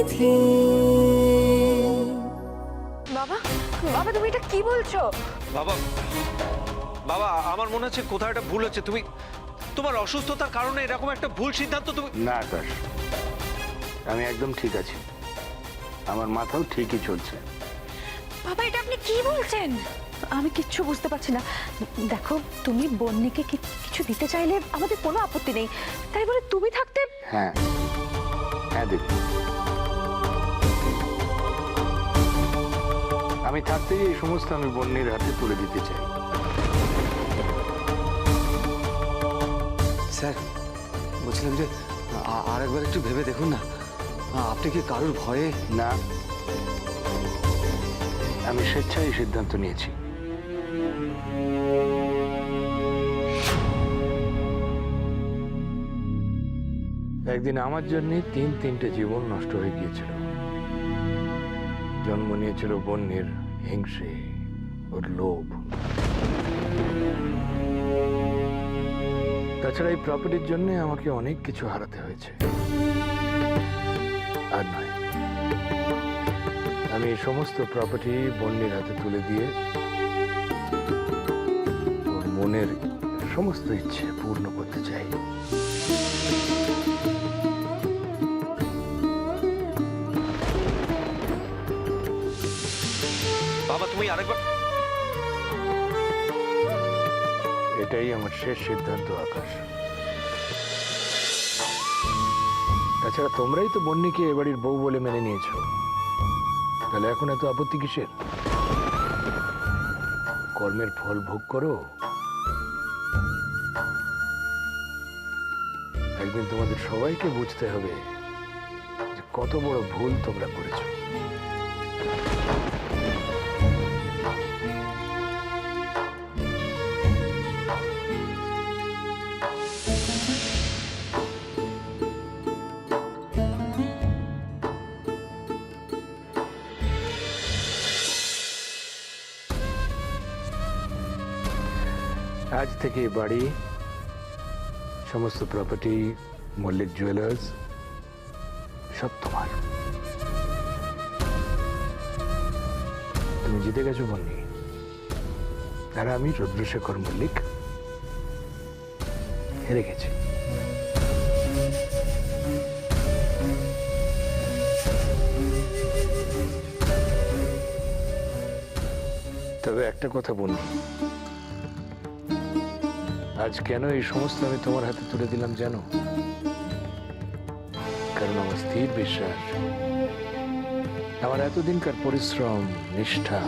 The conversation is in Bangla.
সাথী। বাবা, বাবা তুমি এটা কি বলছো? বাবা, বাবা আমার মনে হচ্ছে কোথাও একটা ভুল হচ্ছে। তুমি তোমার অসুস্থতার কারণে এরকম একটা ভুল সিদ্ধান্ত তুমি। না আকাশ, আমি একদম ঠিক আছি, আমার মাথাও ঠিকই চলছে। বাবা এটা আপনি কি বলছেন? আমি কিচ্ছু বুঝতে পারছি না। দেখো তুমি বন্নিকে কিছু দিতে চাইলে আমাদের কোনো আপত্তি নেই, তাই বলে তুমি থাকতে। হ্যাঁ হ্যাঁ দেবী, আমি থাকতেই এই সমস্ত আমি বন্যের হাতে তুলে দিতে চাই। স্যার বলছিলাম যে আর একবার একটু ভেবে দেখুন না, আপনি কি কারোর ভয়ে? না, আমি স্বেচ্ছায় এই সিদ্ধান্ত নিয়েছি। একদিন আমার জন্য তিনটে জীবন নষ্ট হয়ে গিয়েছিল। জন্ম নিয়েছিল বন্যের হিংসে, ওর লোভ। তাছাড়া এই প্রপার্টির জন্য আমাকে অনেক কিছু হারাতে হয়েছে। আর নয়, আমি এই সমস্ত প্রপার্টি বন্যের হাতে তুলে দিয়ে ওর মনের সমস্ত ইচ্ছে পূর্ণ করতে চাই। বাবা তুমি আরেকবার। এটাই আমার শেষ সিদ্ধান্ত আকাশ। তাছাড়া তোমরাই তো বন্যিকে এ বাড়ির বউ বলে মেনে নিয়েছো, তাহলে এখন এত আপত্তি কিসের? কর্মের ফল ভোগ করো। একদিন তোমাদের সবাইকে বুঝতে হবে যে কত বড় ভুল তোমরা করেছো। আজ থেকে এই বাড়ি, সমস্ত প্রপার্টি, মল্লিক জুয়েলার্স সব তোমার। তুমি জিতে গেছো বন্নি, আর আমি রুদ্রশেখর মল্লিক হেরে গেছি। তবে একটা কথা বন্নি, আজ কেন এই সমস্ত আমি তোমার হাতে তুলে দিলাম জানো? কারণ আমার স্থির বিশ্বাস, আমার এতদিনকার পরিশ্রম, নিষ্ঠা,